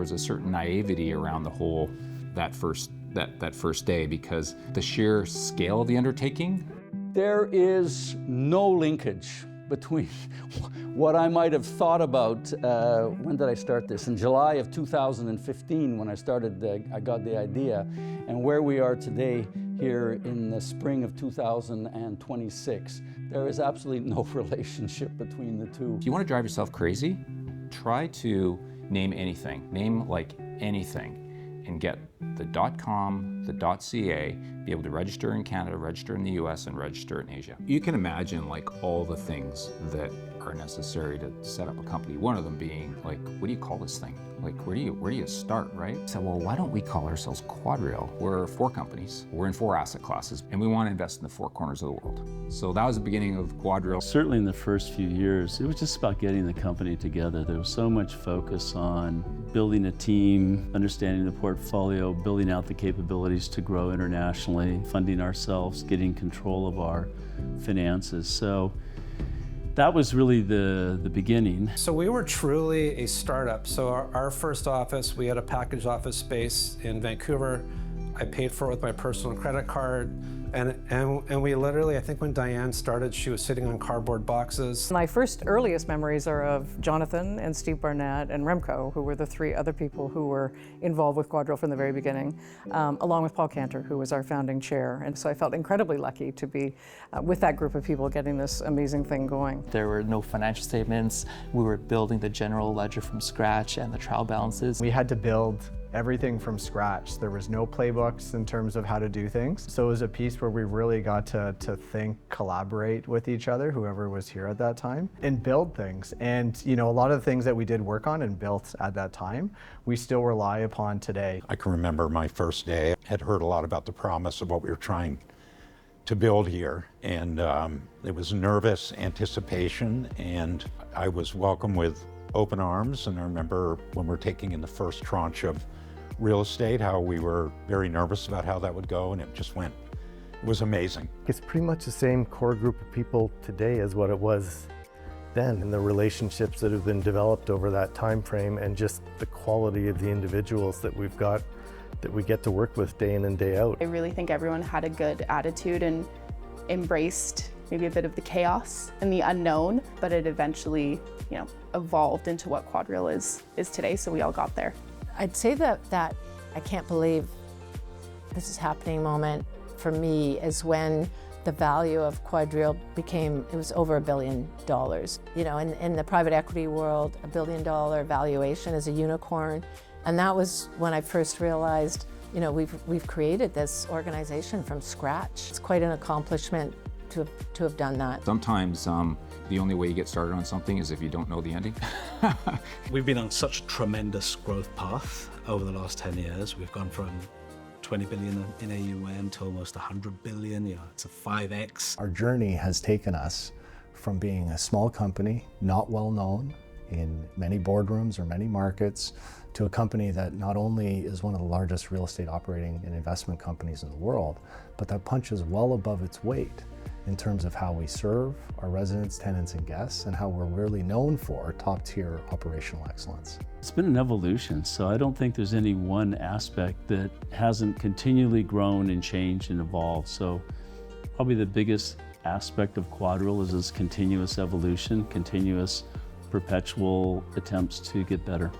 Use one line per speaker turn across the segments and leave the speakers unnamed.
was a certain naivety around the whole, that first day, because the sheer scale of the undertaking.
There is no linkage between what I might have thought about, when did I start this? In July of 2015, when I started, I got the idea, and where we are today here in the spring of 2026. There is absolutely no relationship between the two.
If you want to drive yourself crazy, try to name anything, name like anything, and get the .com, the .ca, be able to register in Canada, register in the US, and register in Asia. You can imagine like all the things that are necessary to set up a company. One of them being like, what do you call this thing? Like, where do you start, right? So, well, why don't we call ourselves QuadReal? We're 4 companies, we're in 4 asset classes, and we want to invest in the 4 corners of the world. So that was the beginning of QuadReal.
Certainly in the first few years, it was just about getting the company together. There was so much focus on building a team, understanding the portfolio, building out the capabilities to grow internationally, funding ourselves, getting control of our finances. So that was really the beginning.
So we were truly a startup. So our first office, we had a package office space in Vancouver. I paid for it with my personal credit card. And we literally, I think when Diane started, she was sitting on cardboard boxes.
My first earliest memories are of Jonathan and Steve Barnett and Remco, who were the 3 other people who were involved with QuadReal from the very beginning, along with Paul Cantor, who was our founding chair. And so I felt incredibly lucky to be with that group of people getting this amazing thing going.
There were no financial statements. We were building the general ledger from scratch and the trial balances.
We had to build everything from scratch. There was no playbooks in terms of how to do things. So it was a piece where we really got to think, collaborate with each other, whoever was here at that time, and build things. And you know, a lot of the things that we did work on and built at that time, we still rely upon today.
I can remember my first day. I had heard a lot about the promise of what we were trying to build here. And it was nervous anticipation, and I was welcomed with open arms. And I remember when we were taking in the first tranche of real estate, how we were very nervous about how that would go, and it just went. It was amazing.
It's pretty much the same core group of people today as what it was then, and the relationships that have been developed over that time frame, and just the quality of the individuals that we've got, that we get to work with day in and day out.
I really think everyone had a good attitude and embraced maybe a bit of the chaos and the unknown, but it eventually, you know, evolved into what QuadReal is today, so we all got there.
I'd say that I can't believe this is happening moment for me is when the value of QuadReal it was over $1 billion. You know, in the private equity world, $1 billion valuation is a unicorn. And that was when I first realized, you know, we've created this organization from scratch. It's quite an accomplishment to have done that.
Sometimes the only way you get started on something is if you don't know the ending.
We've been on such a tremendous growth path over the last 10 years. We've gone from 20 billion in AUM to almost 100 billion, you know, it's a 5x.
Our journey has taken us from being a small company, not well known in many boardrooms or many markets, to a company that not only is one of the largest real estate operating and investment companies in the world, but that punches well above its weight in terms of how we serve our residents, tenants, and guests, and how we're really known for top-tier operational excellence.
It's been an evolution, so I don't think there's any one aspect that hasn't continually grown and changed and evolved. So probably the biggest aspect of QuadReal is this continuous evolution, continuous perpetual attempts to get better.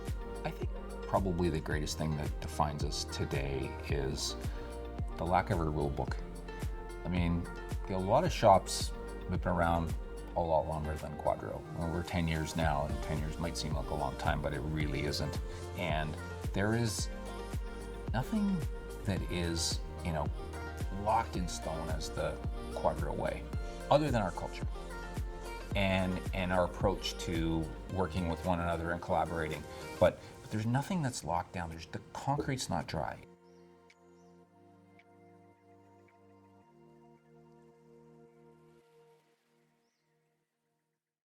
I think probably the greatest thing that defines us today is the lack of a rule book. I mean, a lot of shops have been around a lot longer than QuadReal. Well, we're 10 years now, and 10 years might seem like a long time, but it really isn't. And there is nothing that is, you know, locked in stone as the QuadReal way, other than our culture and our approach to working with one another and collaborating. But there's nothing that's locked down. The concrete's not dry.